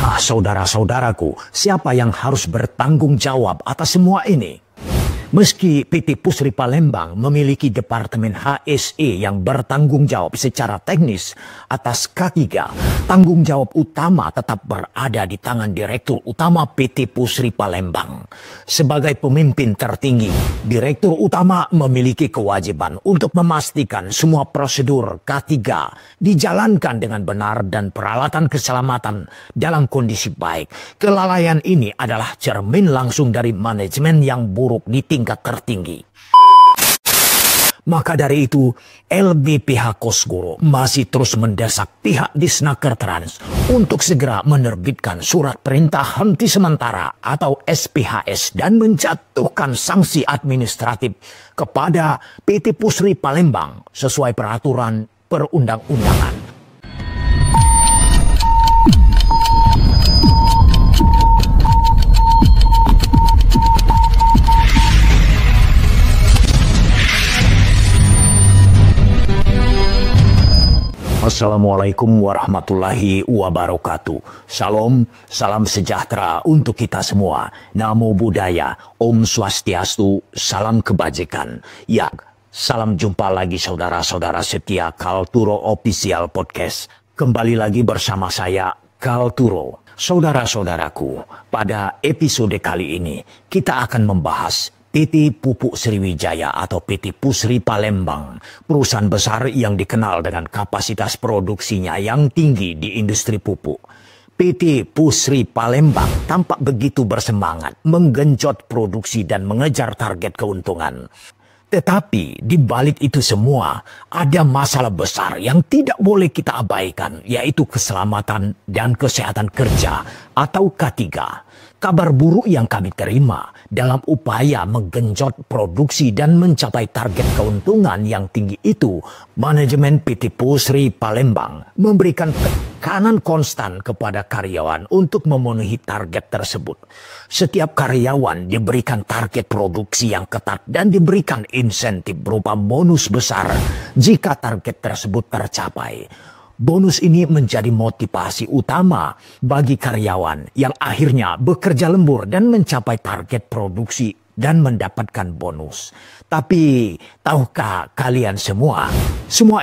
Nah, saudara-saudaraku, siapa yang harus bertanggung jawab atas semua ini? Meski PT Pusri Palembang memiliki Departemen HSE yang bertanggung jawab secara teknis atas K3, tanggung jawab utama tetap berada di tangan Direktur Utama PT Pusri Palembang. Sebagai pemimpin tertinggi, Direktur Utama memiliki kewajiban untuk memastikan semua prosedur K3 dijalankan dengan benar dan peralatan keselamatan dalam kondisi baik. Kelalaian ini adalah cermin langsung dari manajemen yang buruk di tingkat tertinggi. Maka dari itu, LBPH Kosgoro masih terus mendesak pihak Disnaker Trans untuk segera menerbitkan surat perintah henti sementara atau SPHS dan menjatuhkan sanksi administratif kepada PT Pusri Palembang sesuai peraturan perundang-undangan. Assalamualaikum warahmatullahi wabarakatuh. Shalom, salam sejahtera untuk kita semua. Namo Buddhaya, Om Swastiastu, salam kebajikan. Ya, salam jumpa lagi saudara-saudara setia Kalturo Official Podcast. Kembali lagi bersama saya, Kalturo. Saudara-saudaraku, pada episode kali ini kita akan membahas PT Pupuk Sriwijaya atau PT Pusri Palembang, perusahaan besar yang dikenal dengan kapasitas produksinya yang tinggi di industri pupuk. PT Pusri Palembang tampak begitu bersemangat menggenjot produksi dan mengejar target keuntungan. Tetapi di balik itu semua ada masalah besar yang tidak boleh kita abaikan, yaitu keselamatan dan kesehatan kerja atau K3. Kabar buruk yang kami terima dalam upaya menggenjot produksi dan mencapai target keuntungan yang tinggi itu, manajemen PT Pusri Palembang memberikan tekanan konstan kepada karyawan untuk memenuhi target tersebut. Setiap karyawan diberikan target produksi yang ketat dan diberikan insentif berupa bonus besar jika target tersebut tercapai. Bonus ini menjadi motivasi utama bagi karyawan yang akhirnya bekerja lembur dan mencapai target produksi dan mendapatkan bonus. Tapi tahukah kalian semua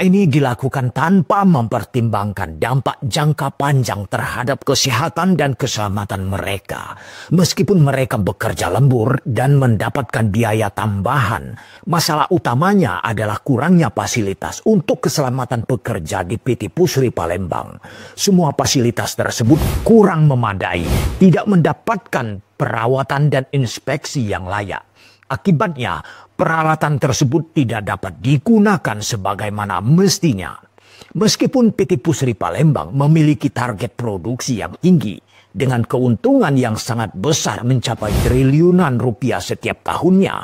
ini dilakukan tanpa mempertimbangkan dampak jangka panjang terhadap kesehatan dan keselamatan mereka. Meskipun mereka bekerja lembur dan mendapatkan biaya tambahan, masalah utamanya adalah kurangnya fasilitas untuk keselamatan pekerja di PT Pusri Palembang. Semua fasilitas tersebut kurang memadai, tidak mendapatkan perawatan dan inspeksi yang layak. Akibatnya, peralatan tersebut tidak dapat digunakan sebagaimana mestinya. Meskipun PT Pusri Palembang memiliki target produksi yang tinggi, dengan keuntungan yang sangat besar mencapai triliunan rupiah setiap tahunnya,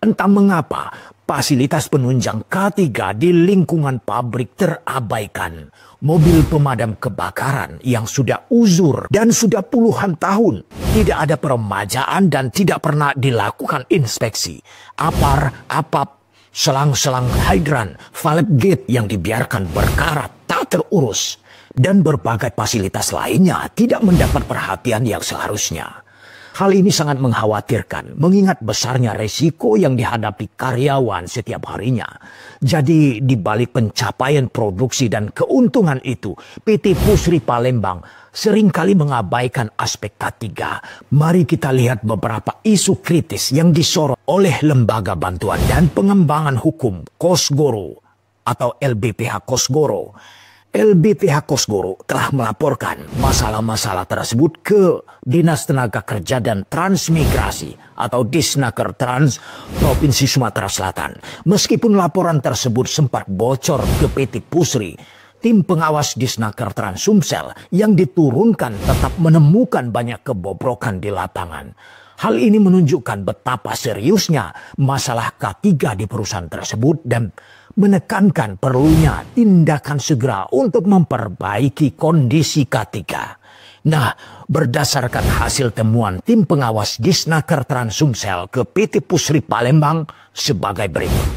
entah mengapa fasilitas penunjang K3 di lingkungan pabrik terabaikan. Mobil pemadam kebakaran yang sudah uzur dan sudah puluhan tahun tidak ada peremajaan dan tidak pernah dilakukan inspeksi. Apap, selang-selang hidran, valve gate yang dibiarkan berkarat tak terurus, dan berbagai fasilitas lainnya tidak mendapat perhatian yang seharusnya. Hal ini sangat mengkhawatirkan mengingat besarnya resiko yang dihadapi karyawan setiap harinya. Jadi di balik pencapaian produksi dan keuntungan itu, PT Pusri Palembang seringkali mengabaikan aspek K3. Mari kita lihat beberapa isu kritis yang disorot oleh Lembaga Bantuan dan Pengembangan Hukum Kosgoro atau LBPH Kosgoro. LBPH Kosgoro telah melaporkan masalah-masalah tersebut ke Dinas Tenaga Kerja dan Transmigrasi atau Disnaker Trans Provinsi Sumatera Selatan. Meskipun laporan tersebut sempat bocor ke PT Pusri, tim pengawas Disnaker Trans Sumsel yang diturunkan tetap menemukan banyak kebobrokan di lapangan. Hal ini menunjukkan betapa seriusnya masalah K3 di perusahaan tersebut dan menekankan perlunya tindakan segera untuk memperbaiki kondisi K3. Nah, berdasarkan hasil temuan tim pengawas Disnaker Trans Sumsel ke PT Pusri Palembang sebagai berikut.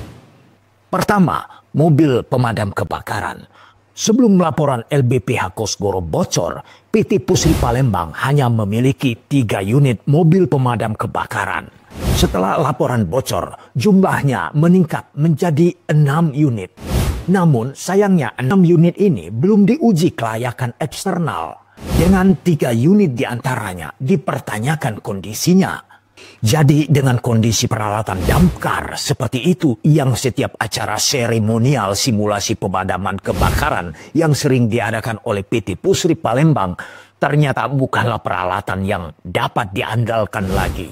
Pertama, mobil pemadam kebakaran. Sebelum laporan LBPH Kosgoro bocor, PT Pusri Palembang hanya memiliki 3 unit mobil pemadam kebakaran. Setelah laporan bocor, jumlahnya meningkat menjadi 6 unit. Namun sayangnya 6 unit ini belum diuji kelayakan eksternal. Dengan 3 unit diantaranya dipertanyakan kondisinya. Jadi dengan kondisi peralatan damkar seperti itu yang setiap acara seremonial simulasi pemadaman kebakaran yang sering diadakan oleh PT Pusri Palembang ternyata bukanlah peralatan yang dapat diandalkan lagi.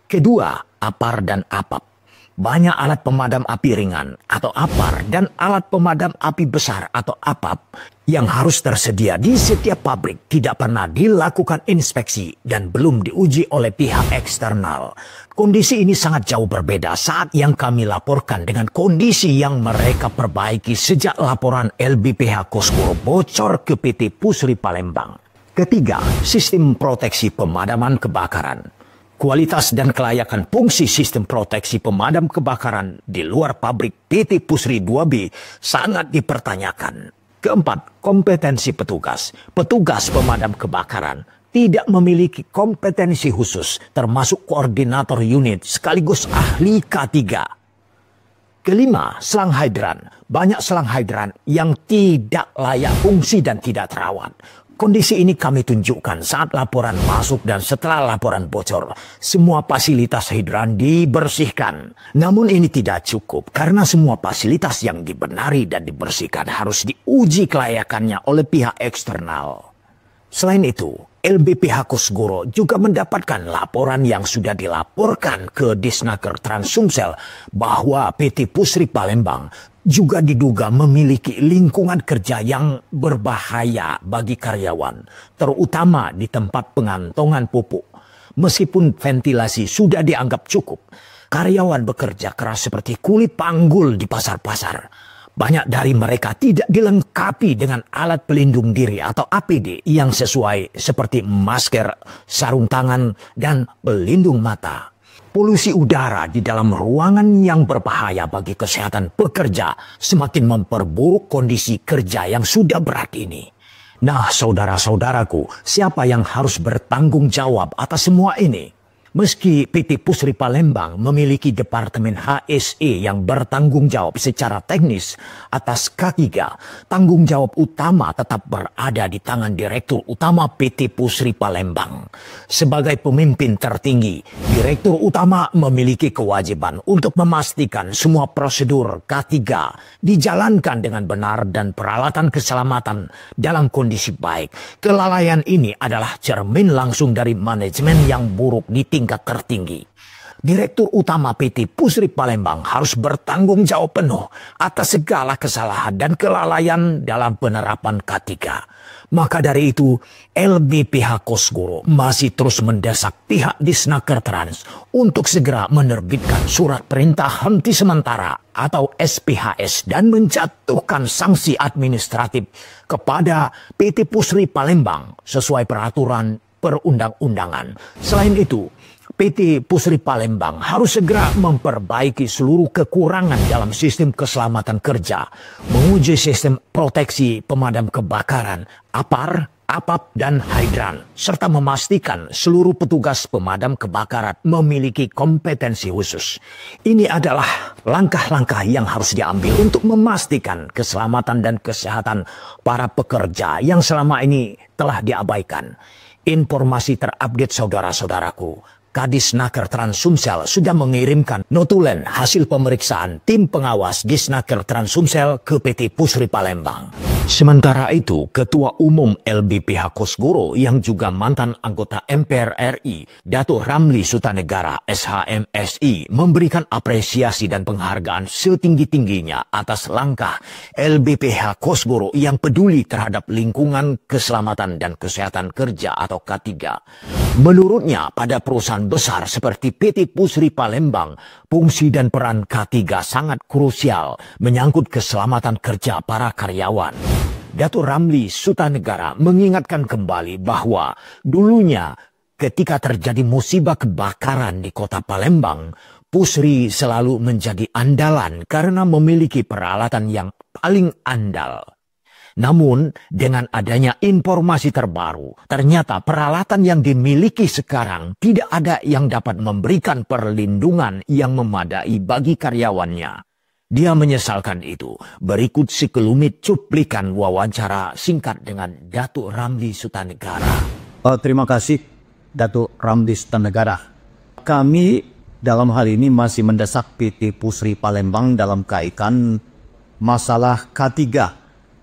Kedua, APAR dan APAP. Banyak alat pemadam api ringan atau APAR dan alat pemadam api besar atau APAP yang harus tersedia di setiap pabrik tidak pernah dilakukan inspeksi dan belum diuji oleh pihak eksternal. Kondisi ini sangat jauh berbeda saat yang kami laporkan dengan kondisi yang mereka perbaiki sejak laporan LBPH Kosgoro bocor ke PT Pusri Palembang. Ketiga, sistem proteksi pemadaman kebakaran. Kualitas dan kelayakan fungsi sistem proteksi pemadam kebakaran di luar pabrik PT Pusri 2B sangat dipertanyakan. Keempat, kompetensi petugas. Petugas pemadam kebakaran tidak memiliki kompetensi khusus termasuk koordinator unit sekaligus ahli K3. Kelima, selang hidran. Banyak selang hidran yang tidak layak fungsi dan tidak terawat. Kondisi ini kami tunjukkan saat laporan masuk dan setelah laporan bocor. Semua fasilitas hidran dibersihkan. Namun ini tidak cukup karena semua fasilitas yang dibenari dan dibersihkan harus diuji kelayakannya oleh pihak eksternal. Selain itu, LBPH Kosgoro juga mendapatkan laporan yang sudah dilaporkan ke Disnaker Transumsel bahwa PT Pusri Palembang juga diduga memiliki lingkungan kerja yang berbahaya bagi karyawan, terutama di tempat pengantongan pupuk. Meskipun ventilasi sudah dianggap cukup, karyawan bekerja keras seperti kulit panggul di pasar-pasar. Banyak dari mereka tidak dilengkapi dengan alat pelindung diri atau APD yang sesuai seperti masker, sarung tangan, dan pelindung mata. Polusi udara di dalam ruangan yang berbahaya bagi kesehatan pekerja semakin memperburuk kondisi kerja yang sudah berat ini. Nah, saudara-saudaraku, siapa yang harus bertanggung jawab atas semua ini? Meski PT Pusri Palembang memiliki Departemen HSE yang bertanggung jawab secara teknis atas K3, tanggung jawab utama tetap berada di tangan Direktur Utama PT Pusri Palembang. Sebagai pemimpin tertinggi, Direktur Utama memiliki kewajiban untuk memastikan semua prosedur K3 dijalankan dengan benar dan peralatan keselamatan dalam kondisi baik. Kelalaian ini adalah cermin langsung dari manajemen yang buruk di tingkat tertinggi. Direktur Utama PT Pusri Palembang harus bertanggung jawab penuh atas segala kesalahan dan kelalaian dalam penerapan K3. Maka dari itu, LBPH Kosgoro masih terus mendesak pihak Disnaker Trans untuk segera menerbitkan surat perintah henti sementara atau SPHS dan menjatuhkan sanksi administratif kepada PT Pusri Palembang sesuai peraturan perundang-undangan. Selain itu, PT Pusri Palembang harus segera memperbaiki seluruh kekurangan dalam sistem keselamatan kerja, menguji sistem proteksi pemadam kebakaran, APAR, APAP, dan hidran, serta memastikan seluruh petugas pemadam kebakaran memiliki kompetensi khusus. Ini adalah langkah-langkah yang harus diambil untuk memastikan keselamatan dan kesehatan para pekerja yang selama ini telah diabaikan. Informasi terupdate saudara-saudaraku, Kadisnaker Transumsel sudah mengirimkan notulen hasil pemeriksaan tim pengawas Disnaker Transumsel ke PT Pusri Palembang. Sementara itu, Ketua Umum LBPH Kosgoro yang juga mantan anggota MPR RI, Dato' Ramli Sutanegara SHMSI, memberikan apresiasi dan penghargaan setinggi-tingginya atas langkah LBPH Kosgoro yang peduli terhadap lingkungan keselamatan dan kesehatan kerja atau K3. Menurutnya, pada perusahaan besar seperti PT Pusri Palembang, fungsi dan peran K3 sangat krusial menyangkut keselamatan kerja para karyawan. Dato' Ramli Sutanegara mengingatkan kembali bahwa dulunya ketika terjadi musibah kebakaran di kota Palembang, Pusri selalu menjadi andalan karena memiliki peralatan yang paling andal. Namun, dengan adanya informasi terbaru, ternyata peralatan yang dimiliki sekarang tidak ada yang dapat memberikan perlindungan yang memadai bagi karyawannya. Dia menyesalkan itu. Berikut sekelumit cuplikan wawancara singkat dengan Datuk Ramli Sutanegara. Terima kasih, Datuk Ramli Sutanegara. Kami dalam hal ini masih mendesak PT Pusri Palembang dalam kaitan masalah K3.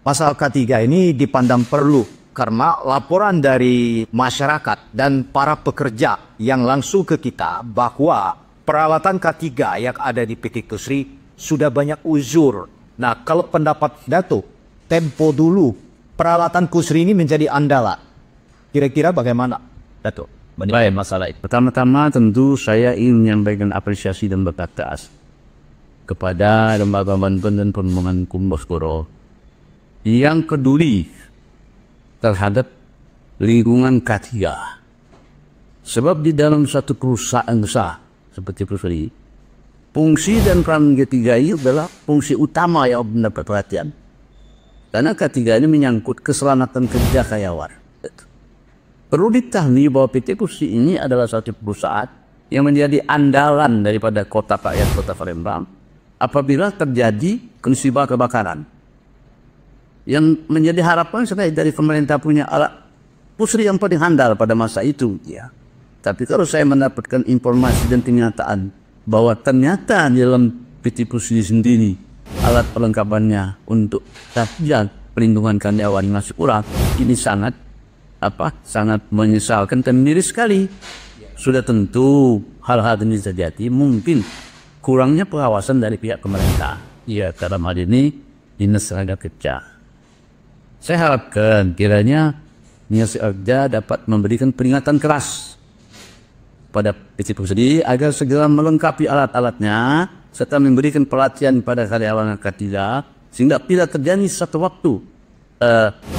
Pasal K3 ini dipandang perlu karena laporan dari masyarakat dan para pekerja yang langsung ke kita bahwa peralatan K3 yang ada di PT Pusri sudah banyak uzur. Nah, kalau pendapat Datuk, tempo dulu peralatan Pusri ini menjadi andalan. Kira-kira bagaimana, Datuk? Baik, masalah itu. Pertama-tama tentu saya ingin menyampaikan apresiasi dan berkata kepada lembaga bantuan dan permohonan hukum Boskoro yang peduli terhadap lingkungan K3. Sebab di dalam satu perusahaan besar seperti Pusri, fungsi dan peran K3 ini adalah fungsi utama yang mendapat perhatian. Karena K3 ini menyangkut keselamatan kerja karyawan. Perlu diketahui bahwa PT Pusri ini adalah satu perusahaan yang menjadi andalan daripada kota rakyat Kota Palembang apabila terjadi musibah kebakaran. Yang menjadi harapan saya dari pemerintah punya alat Pusri yang paling handal pada masa itu. Ya. Tapi kalau saya mendapatkan informasi dan kenyataan bahwa ternyata di dalam PT Pusri sendiri alat perlengkapannya untuk tahap perlindungan karyawan masih kurang, ini sangat menyesalkan dan miris sekali. Sudah tentu hal-hal ini terjadi mungkin kurangnya pengawasan dari pihak pemerintah. Ya, dalam hal ini Dinas Tenaga Kerja. Saya harapkan kiranya Dinas Kerja dapat memberikan peringatan keras pada PT Pusri agar segera melengkapi alat-alatnya serta memberikan pelatihan pada karyawan K3 sehingga bila terjadi satu waktu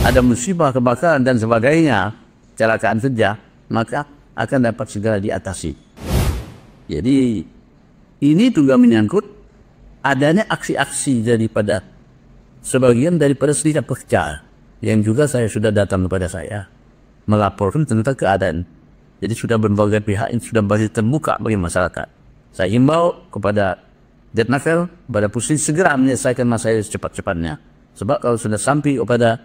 ada musibah kebakaran dan sebagainya, kecelakaan kerja, maka akan dapat segera diatasi. Jadi ini juga menyangkut adanya aksi-aksi daripada sebagian daripada serikat pekerja yang juga saya sudah datang kepada saya melaporkan tentang keadaan. Jadi sudah berbagai pihak yang sudah masih terbuka bagi masyarakat. Saya himbau kepada Detnaker, pada Pusri segera menyelesaikan masalah secepat-cepatnya. Sebab kalau sudah sampai kepada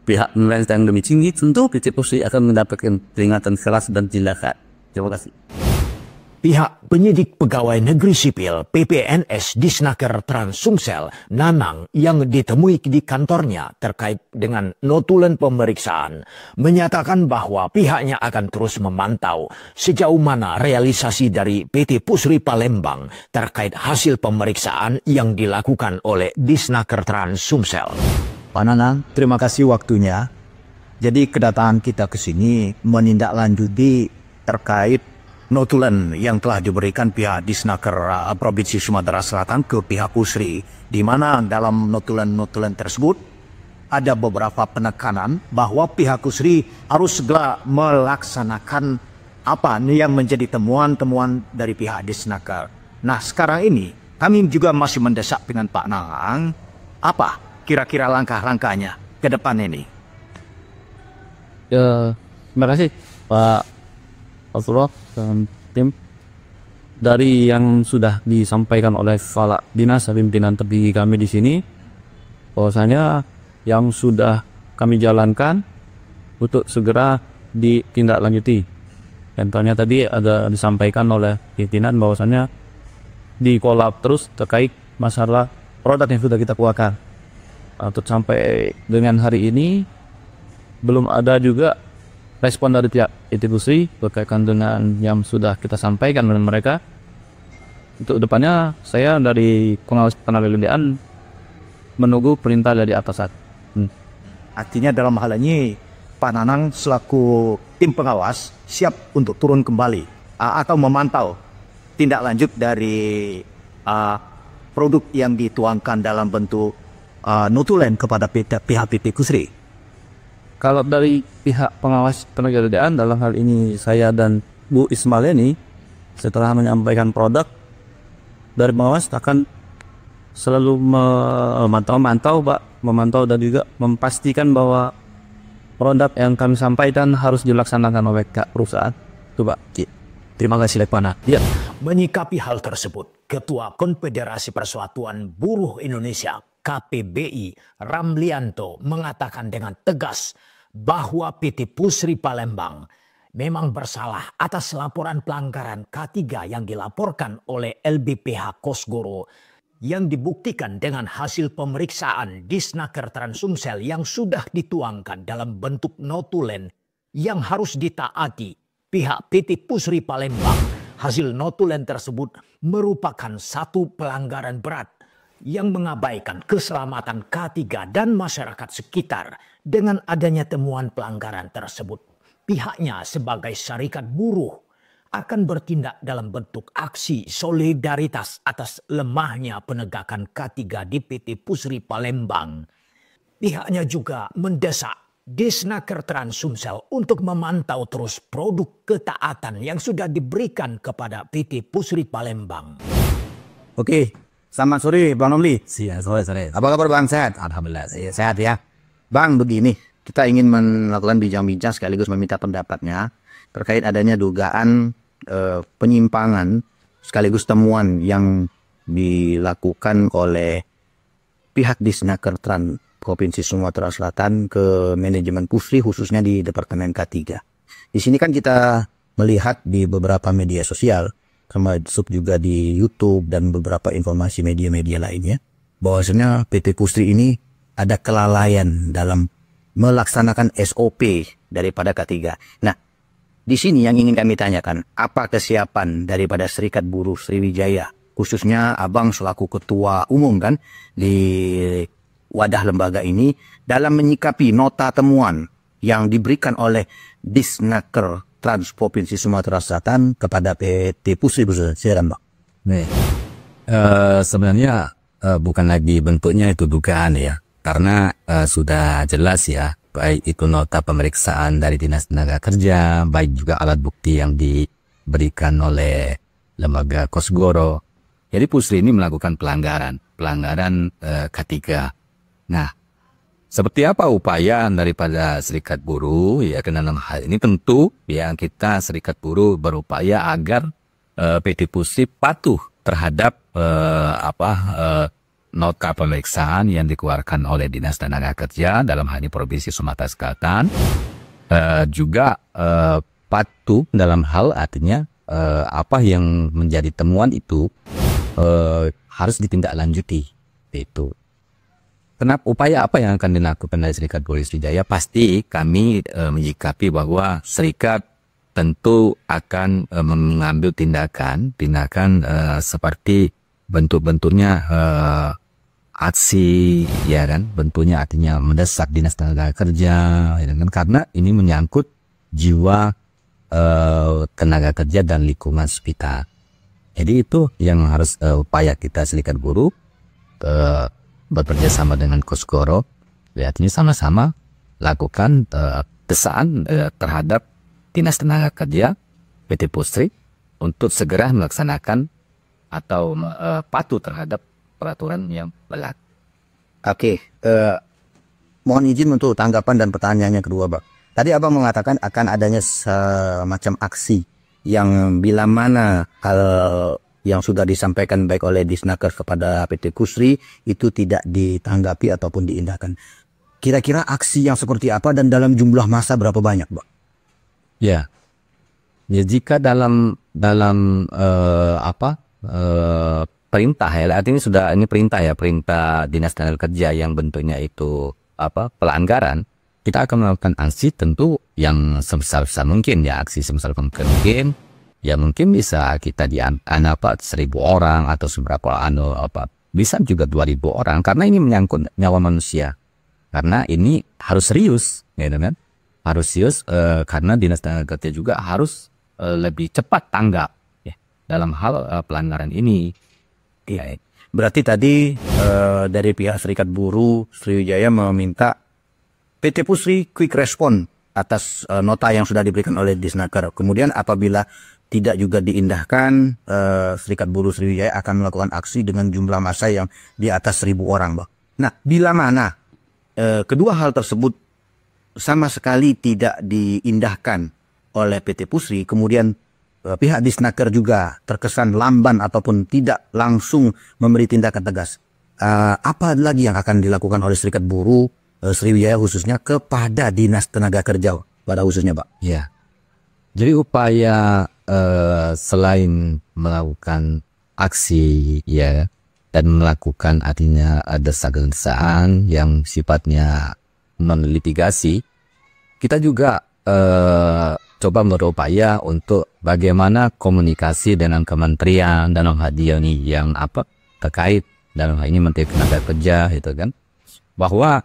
pihak pemerintah yang lebih tinggi, tentu PT Pusri akan mendapatkan peringatan keras dan tindakan. Terima kasih. Pihak penyidik pegawai negeri sipil PPNS Disnaker Trans Sumsel, Nanang, yang ditemui di kantornya terkait dengan notulen pemeriksaan, menyatakan bahwa pihaknya akan terus memantau sejauh mana realisasi dari PT Pusri Palembang terkait hasil pemeriksaan yang dilakukan oleh Disnaker Trans Sumsel. Pak Nanang, terima kasih waktunya. Jadi kedatangan kita ke sini menindaklanjuti terkait notulen yang telah diberikan pihak Disnaker Provinsi Sumatera Selatan ke pihak Pusri, di mana dalam notulen-notulen tersebut ada beberapa penekanan bahwa pihak Pusri harus segera melaksanakan apa yang menjadi temuan-temuan dari pihak Disnaker. Nah, sekarang ini kami juga masih mendesak dengan Pak Nanang, apa kira-kira langkah-langkahnya ke depan ini? Ya, terima kasih Pak Abdullah dan tim. Dari yang sudah disampaikan oleh kepala dinas pimpinan tertinggi kami di sini, bahwasanya yang sudah kami jalankan untuk segera ditindaklanjuti. Contohnya tadi ada disampaikan oleh pimpinan bahwasanya dikolab terus terkait masalah produk yang sudah kita keluarkan. Untuk sampai dengan hari ini belum ada juga respon dari pihak PT Pusri berkaitan dengan yang sudah kita sampaikan dengan mereka. Untuk depannya saya dari pengawas tenaga kerjaan menunggu perintah dari atasan. Artinya dalam hal ini Pak Nanang selaku tim pengawas siap untuk turun kembali atau memantau tindak lanjut dari produk yang dituangkan dalam bentuk notulen kepada pihak PT Pusri. Kalau dari pihak pengawas tenaga kerjaan dalam hal ini saya dan Bu Ismail ini setelah menyampaikan produk dari pengawas akan selalu memantau Pak memantau dan juga memastikan bahwa produk yang kami sampaikan harus dilaksanakan oleh perusahaan. Coba. Terima kasih Lekpana. Ya, menyikapi hal tersebut, Ketua Konfederasi Persatuan Buruh Indonesia KPBI Ramlianto mengatakan dengan tegas bahwa PT Pusri Palembang memang bersalah atas laporan pelanggaran K3 yang dilaporkan oleh LBPH Kosgoro yang dibuktikan dengan hasil pemeriksaan Disnaker Transumsel yang sudah dituangkan dalam bentuk notulen yang harus ditaati pihak PT Pusri Palembang. Hasil notulen tersebut merupakan satu pelanggaran berat yang mengabaikan keselamatan K3 dan masyarakat sekitar. Dengan adanya temuan pelanggaran tersebut, pihaknya sebagai syarikat buruh akan bertindak dalam bentuk aksi solidaritas atas lemahnya penegakan K3 di PT Pusri Palembang. Pihaknya juga mendesak Disnaker Transumsel untuk memantau terus produk ketaatan yang sudah diberikan kepada PT Pusri Palembang. Oke, selamat sore Bang Romli. Sore. Apa kabar Bang? Sehat? Alhamdulillah. Saya sehat ya. Bang, begini, kita ingin melakukan bincang-bincang sekaligus meminta pendapatnya terkait adanya dugaan penyimpangan sekaligus temuan yang dilakukan oleh pihak Disnaker Trans Provinsi Sumatera Selatan ke manajemen Pusri khususnya di Departemen K3. Di sini kan kita melihat di beberapa media sosial, termasuk juga di YouTube dan beberapa informasi media-media lainnya, bahwasanya PT Pusri ini ada kelalaian dalam melaksanakan SOP daripada K3. Nah, di sini yang ingin kami tanyakan, apa kesiapan daripada Serikat Buruh Sriwijaya, khususnya Abang selaku ketua umum kan di wadah lembaga ini, dalam menyikapi nota temuan yang diberikan oleh Disnaker Trans Provinsi Sumatera Selatan kepada PT Pusri. Silakan Bang. Sebenarnya bukan lagi bentuknya itu dugaan ya, karena sudah jelas ya, baik itu nota pemeriksaan dari Dinas Tenaga Kerja, baik juga alat bukti yang diberikan oleh lembaga Kosgoro. Jadi Pusri ini melakukan pelanggaran K3. Nah, seperti apa upaya daripada Serikat Buruh ya, karena dalam hal ini tentu ya kita Serikat Buruh berupaya agar PT Pusri patuh terhadap nota pemeriksaan yang dikeluarkan oleh Dinas Tenaga Kerja dalam hal ini Provinsi Sumatera Selatan, juga patuh dalam hal artinya apa yang menjadi temuan itu harus ditindaklanjuti itu. Kenapa, upaya apa yang akan dilakukan dari Serikat Buruh Sriwijaya? Pasti kami menyikapi bahwa serikat tentu akan mengambil tindakan seperti bentuk-bentuknya aksi ya kan, bentuknya artinya mendesak Dinas Tenaga Kerja ya kan, karena ini menyangkut jiwa tenaga kerja dan lingkungan sekitar. Jadi itu yang harus upaya kita Serikat Buruh bekerja sama dengan Kosgoro, ya, ini sama-sama lakukan desakan terhadap Dinas Tenaga Kerja PT Pusri untuk segera melaksanakan atau patuh terhadap peraturan yang berlaku. Oke, mohon izin untuk tanggapan dan pertanyaannya kedua, Bang. Tadi Abang mengatakan akan adanya semacam aksi yang bila mana hal yang sudah disampaikan baik oleh Disnaker kepada PT Pusri itu tidak ditanggapi ataupun diindahkan. Kira-kira aksi yang seperti apa dan dalam jumlah massa berapa banyak, Bang? Ya, jika dalam perintah ya, artinya sudah ini perintah ya, perintah Dinas Tenaga Kerja yang bentuknya itu pelanggaran, kita akan melakukan aksi tentu yang sebesar mungkin ya, aksi sebesar mungkin. Ya mungkin bisa kita 1.000 orang atau seberapa bisa juga 2.000 orang, karena ini menyangkut nyawa manusia. Karena ini harus serius, gitu kan? Harus serius karena Dinas Tenaga Kerja juga harus lebih cepat tanggap ya, dalam hal pelanggaran ini. Ya, berarti tadi dari pihak Serikat Buruh Sriwijaya meminta PT Pusri quick respon atas nota yang sudah diberikan oleh Disnaker. Kemudian apabila tidak juga diindahkan, Serikat Buruh Sriwijaya akan melakukan aksi dengan jumlah massa yang di atas 1.000 orang, Bang. Nah, bila mana kedua hal tersebut sama sekali tidak diindahkan oleh PT Pusri, kemudian pihak Disnaker juga terkesan lamban ataupun tidak langsung memberi tindakan tegas. Apa lagi yang akan dilakukan oleh Serikat Buruh Sriwijaya khususnya kepada Dinas Tenaga Kerja pada khususnya, Pak? Ya, jadi upaya selain melakukan aksi ya dan melakukan artinya desak-desakan yang sifatnya non litigasi, kita juga coba berupaya untuk bagaimana komunikasi dengan kementerian dalam hal ini yang terkait dalam hal ini Menteri Tenaga Kerja gitu kan, bahwa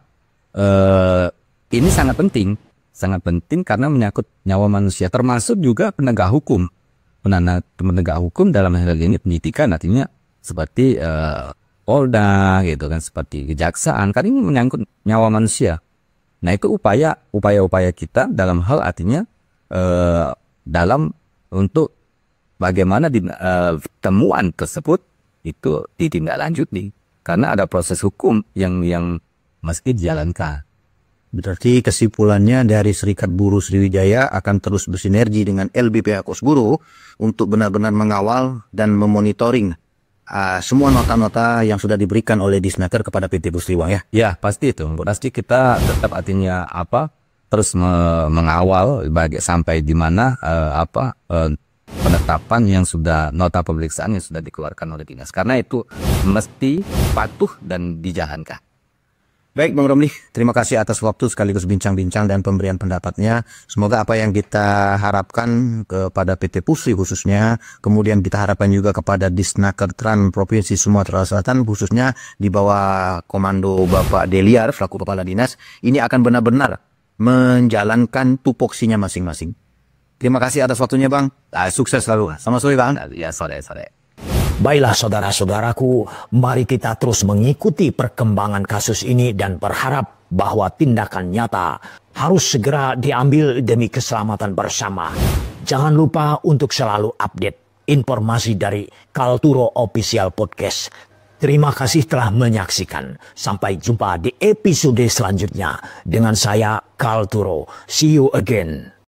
ini sangat penting karena menyangkut nyawa manusia, termasuk juga penegak hukum. Penegak hukum dalam hal ini penyidikan artinya seperti Polda gitu kan, seperti kejaksaan, kan ini menyangkut nyawa manusia. Nah itu upaya kita dalam hal artinya dalam untuk bagaimana temuan tersebut itu ditindaklanjuti karena ada proses hukum yang mesti dijalankan. Berarti kesimpulannya dari Serikat Buruh Sriwijaya akan terus bersinergi dengan LBPH Kosburu untuk benar-benar mengawal dan memonitoring semua nota-nota yang sudah diberikan oleh Disnaker kepada PT Pusri, Bang, ya? Ya, pasti itu. Pasti kita tetap artinya terus mengawal sampai di mana penetapan yang sudah nota pemeriksaan yang sudah dikeluarkan oleh dinas. Karena itu mesti patuh dan dijalankan. Baik, Bang Romli, terima kasih atas waktu sekaligus bincang-bincang dan pemberian pendapatnya. Semoga apa yang kita harapkan kepada PT Pusri khususnya, kemudian kita harapkan juga kepada Disnaker Trans Provinsi Sumatera Selatan khususnya di bawah komando Bapak Deliar selaku Kepala Dinas, ini akan benar-benar menjalankan tupoksinya masing-masing. Terima kasih atas waktunya, Bang. Sukses selalu. Selamat sore, Bang. Ya, sore. Baiklah saudara-saudaraku, mari kita terus mengikuti perkembangan kasus ini dan berharap bahwa tindakan nyata harus segera diambil demi keselamatan bersama. Jangan lupa untuk selalu update informasi dari Kalturo Official Podcast. Terima kasih telah menyaksikan. Sampai jumpa di episode selanjutnya dengan saya Kalturo. See you again.